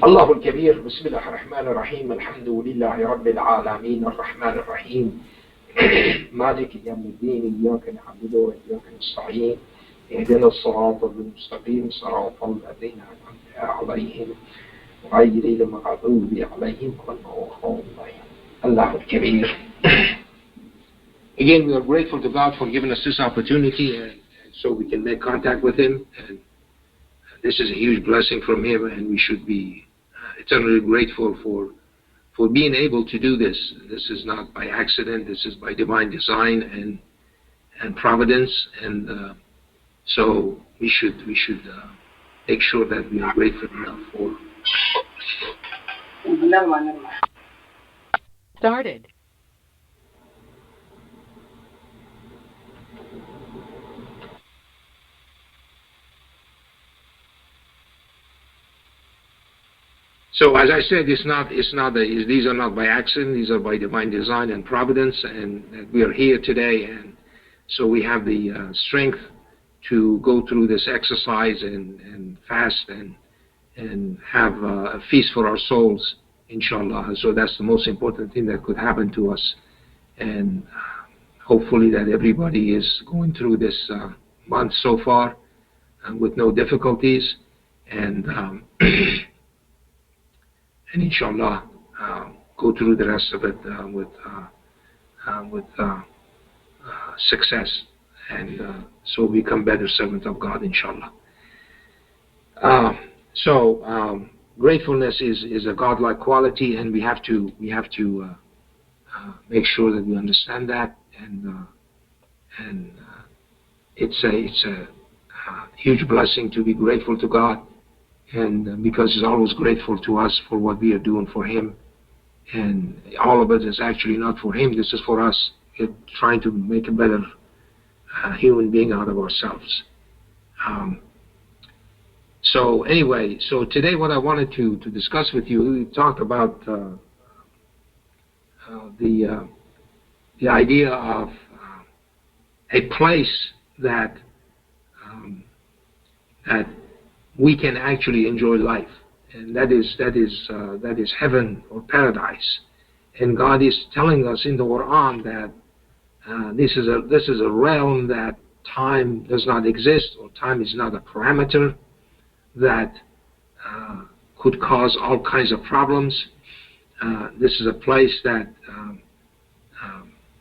الله الكبير. بسم الله الرحمن الرحيم. الحمد لله رب العالمين الرحمن الرحيم مالك يوم الدين. إياك نعبد وإياك نستعين. اهدنا الصراط المستقيم صراط الذين أنعمت عليهم غير المغضوب عليهم ولا الضالين. الله الكبير. Again, we are grateful to God for giving us this opportunity, and so we can make contact with Him. And this is a huge blessing from Him, and we should be eternally grateful for being able to do this. This is not by accident. This is by divine design and providence, and so we should make sure that we are grateful enough for. Started. So, as I said, these are not by accident. These are by divine design and providence, and we are here today, and so we have the strength to go through this exercise and fast and have a feast for our souls, inshallah. So that's the most important thing that could happen to us, and hopefully that everybody is going through this month so far with no difficulties, and and inshallah go through the rest of it with success, and so become better servant of God, inshallah. So gratefulness is a godlike quality, and we have to make sure that we understand that, and it's a huge blessing to be grateful to God. And because He's always grateful to us for what we are doing for Him, and all of it is actually not for Him. This is for us. We're trying to make a better human being out of ourselves. So anyway, so today what I wanted to discuss with you, we talked about the idea of a place that we can actually enjoy life, and that is heaven or paradise. And God is telling us in the Quran that this is a realm that time does not exist, or time is not a parameter that could cause all kinds of problems. This is a place that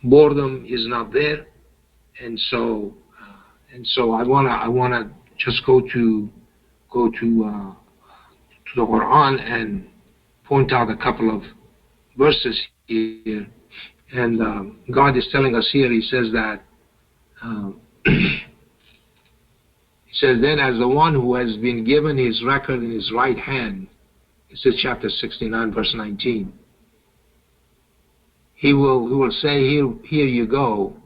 boredom is not there, and so I wanna just go to the Quran and point out a couple of verses here. And God is telling us here, He says that, He says, then as the one who has been given his record in his right hand, this is chapter 69, verse 19, He will say, here you go,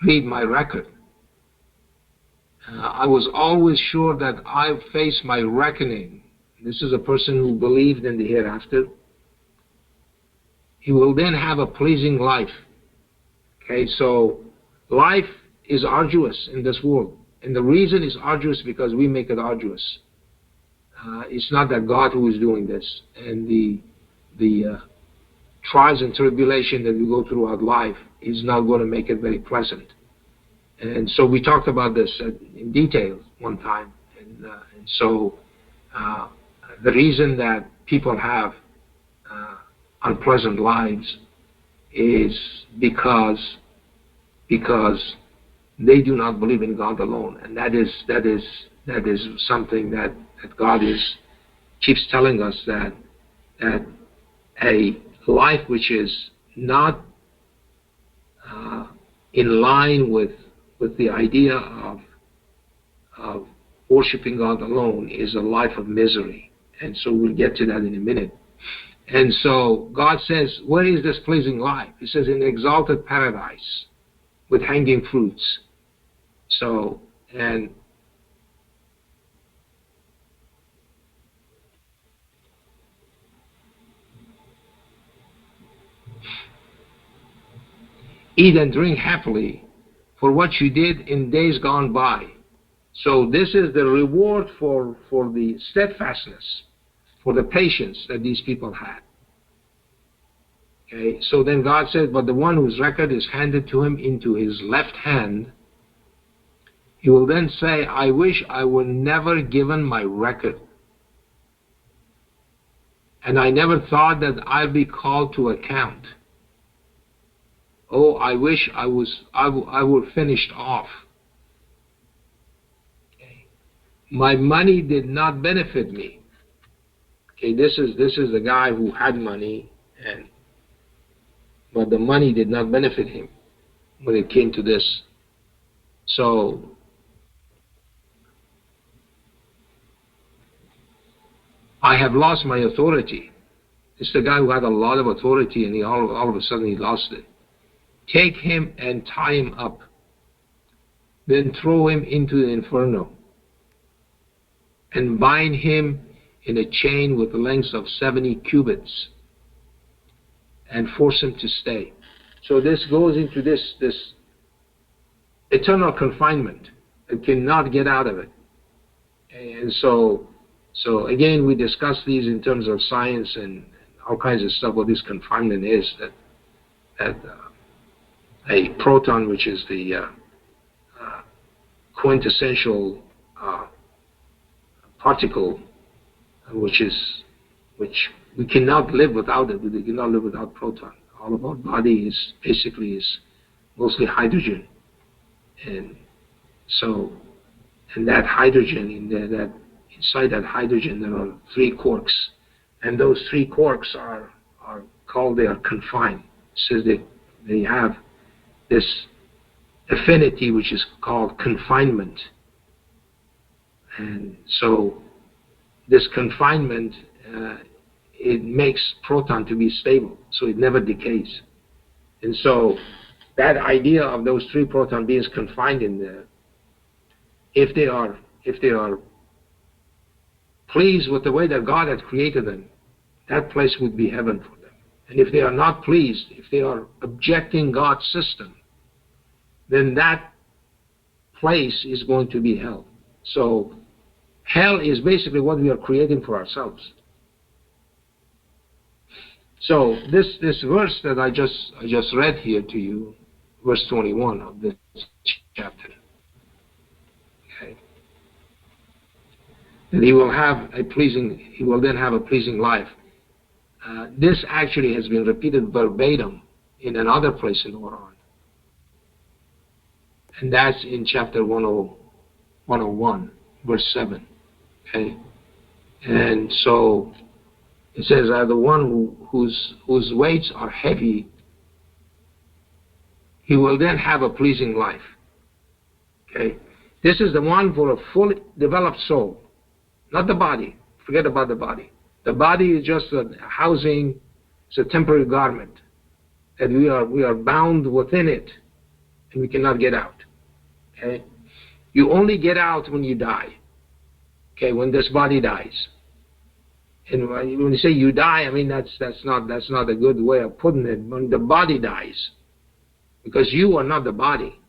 read my record. I was always sure that I faced my reckoning. This is a person who believed in the hereafter. He will then have a pleasing life. Okay, so life is arduous in this world. And the reason it's arduous because we make it arduous. It's not that God who is doing this. And the trials and tribulation that we go throughout life is not going to make it very pleasant. And so we talked about this in detail one time. And so the reason that people have unpleasant lives is because they do not believe in God alone. And that is something that God keeps telling us, that a life which is not in line with the idea of worshiping God alone is a life of misery. And so we'll get to that in a minute. And so God says, where is this pleasing life? He says, in exalted paradise with hanging fruits. So, and eat and drink happily for what you did in days gone by. So this is the reward for the steadfastness, for the patience that these people had. Okay, so then God said, but the one whose record is handed to him into his left hand, he will then say, I wish I were never given my record. And I never thought that I'd be called to account. Oh, I wish I were finished off. Okay. My money did not benefit me. Okay, this is the guy who had money, but the money did not benefit him when it came to this. So I have lost my authority. It's the guy who had a lot of authority, and all of a sudden he lost it. Take him and tie him up. Then throw him into the inferno. And bind him in a chain with lengths of 70 cubits. And force him to stay. So this goes into this eternal confinement. It cannot get out of it. And so again, we discuss these in terms of science and all kinds of stuff. What this confinement is, that a proton, which is the quintessential particle, which we cannot live without it. We cannot live without proton. All of our body is mostly hydrogen, and that hydrogen inside that hydrogen there are 3 quarks, and those 3 quarks are confined. So they have this affinity which is called confinement, and so this confinement it makes proton to be stable, so it never decays. And so that idea of those 3 proton beings confined in there, if they are pleased with the way that God had created them, that place would be heaven for them. And if they are not pleased, if they are objecting God's system, then that place is going to be hell. So hell is basically what we are creating for ourselves. So this verse that I just read here to you, verse 21 of this chapter, okay, that he will then have a pleasing life. This actually has been repeated verbatim in another place in the Quran, and that's in chapter 101, verse 7. Okay, and so it says, the one whose weights are heavy, he will then have a pleasing life. Okay, this is the one for a fully developed soul, not the body. Forget about the body. The body is just a housing. It's a temporary garment, and we are bound within it, and we cannot get out. Okay, you only get out when you die. Okay, when this body dies. And when you say you die, I mean that's not a good way of putting it. When the body dies, because you are not the body.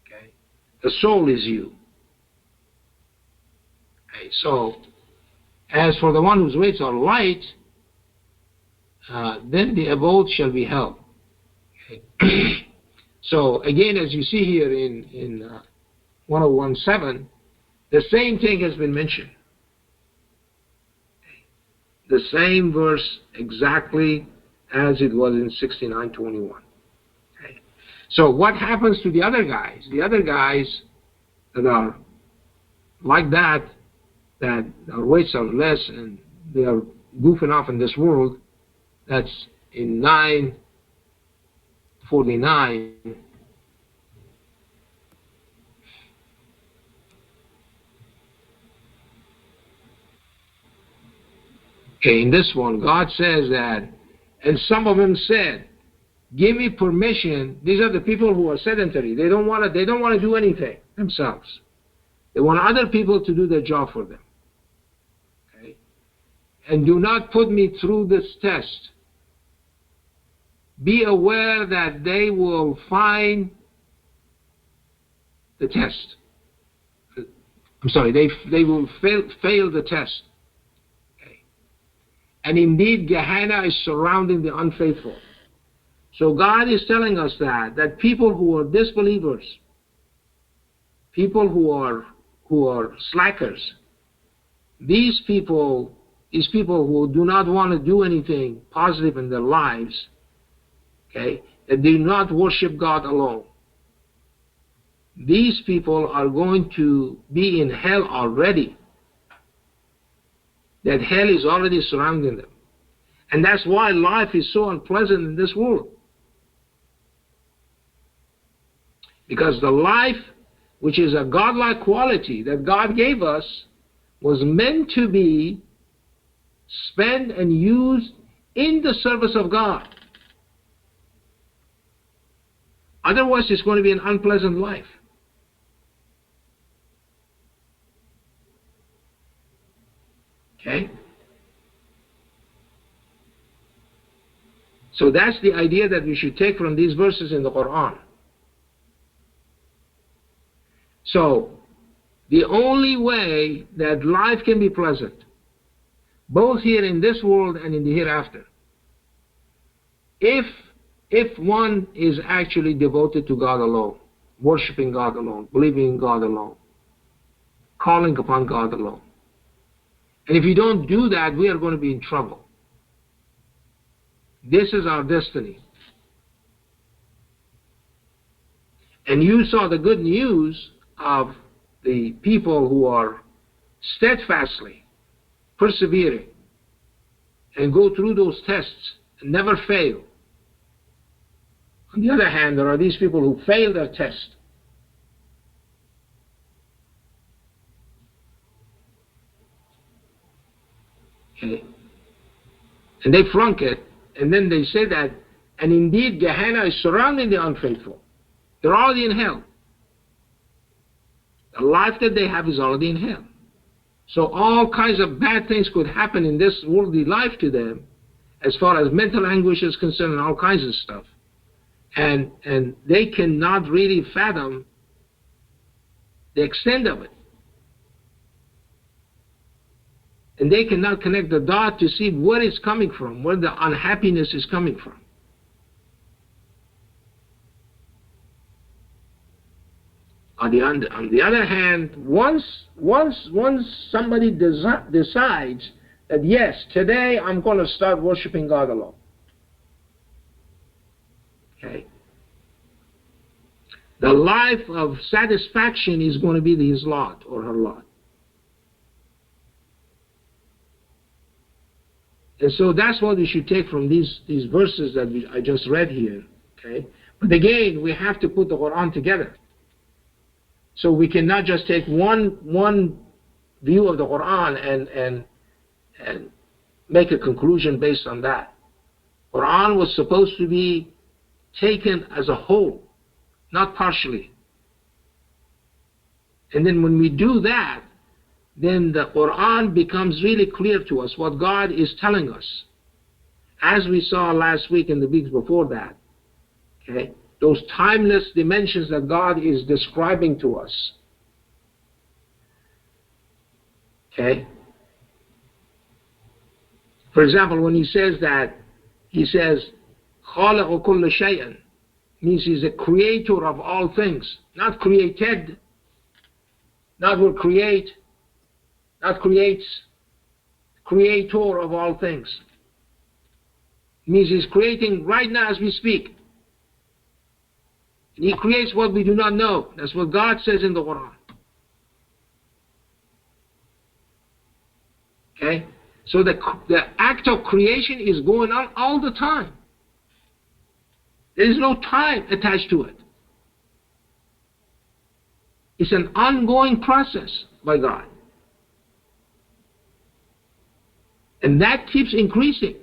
Okay, the soul is you. Okay, so as for the one whose weights are light, then the abode shall be hell. Okay. So again, as you see here in 101:7, the same thing has been mentioned. The same verse exactly as it was in 69:21. Okay. So what happens to the other guys? The other guys that are like that their weights are less and they are goofing off in this world, that's in 9:49. Okay, in this one, God says that, and some of them said, give me permission. These are the people who are sedentary. They don't want to do anything themselves. They want other people to do their job for them. Okay? And do not put me through this test. Be aware that they will find the test. I'm sorry, they will fail the test. Okay. And indeed, Gehenna is surrounding the unfaithful. So God is telling us that people who are disbelievers, people who are slackers, these people who do not want to do anything positive in their lives, okay, that do not worship God alone. These people are going to be in hell already. That hell is already surrounding them. And that's why life is so unpleasant in this world. Because the life, which is a godlike quality that God gave us, was meant to be spent and used in the service of God. Otherwise, it's going to be an unpleasant life. Okay? So that's the idea that we should take from these verses in the Quran. So, the only way that life can be pleasant, both here in this world and in the hereafter, if one is actually devoted to God alone, worshiping God alone, believing in God alone, calling upon God alone. And if you don't do that, we are going to be in trouble. This is our destiny. And you saw the good news of the people who are steadfastly persevering and go through those tests and never fail. On the other hand, there are these people who fail their test. Okay. And they flunk it, and then they say that, and indeed Gehenna is surrounding the unfaithful. They're already in hell. The life that they have is already in hell. So all kinds of bad things could happen in this worldly life to them, as far as mental anguish is concerned and all kinds of stuff. And they cannot really fathom the extent of it. And they cannot connect the dot to see where it's coming from, where the unhappiness is coming from. On the other hand, once somebody decides that, yes, today I'm going to start worshiping God alone. Okay? The life of satisfaction is going to be his lot or her lot. And so that's what we should take from these verses that I just read here. Okay? But again, we have to put the Quran together. So we cannot just take one view of the Quran and make a conclusion based on that. Quran was supposed to be taken as a whole, not partially. And then when we do that, then the Quran becomes really clear to us what God is telling us. As we saw last week and the weeks before that. Okay? Those timeless dimensions that God is describing to us. Okay? For example, when he says, خَالِقُ كُلِّ شَيْءٍ, means he's a creator of all things. Not created, not will create, not creates, creator of all things. It means he's creating right now as we speak. And he creates what we do not know. That's what God says in the Quran. Okay? So the act of creation is going on all the time. There is no time attached to it. It's an ongoing process by God. And that keeps increasing.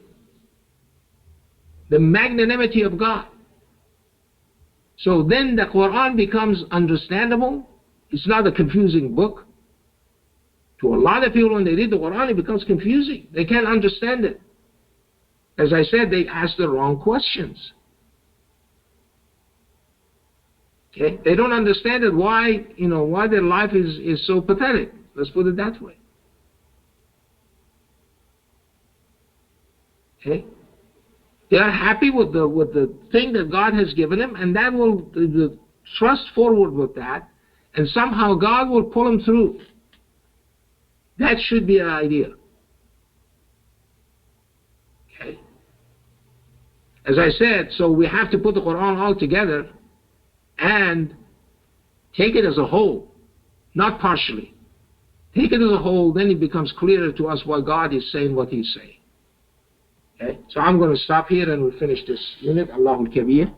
The magnanimity of God. So then the Quran becomes understandable. It's not a confusing book. To a lot of people, when they read the Quran, it becomes confusing. They can't understand it. As I said, they ask the wrong questions. Okay? They don't understand it, why their life is so pathetic. Let's put it that way. Okay? They are happy with the thing that God has given them, and that will the thrust forward with that, and somehow God will pull them through. That should be an idea. Okay? As I said, so we have to put the Quran all together and take it as a whole, not partially. Take it as a whole, then it becomes clearer to us why God is saying what He's saying. Okay? So I'm going to stop here and we'll finish this unit. Allahul Kabir.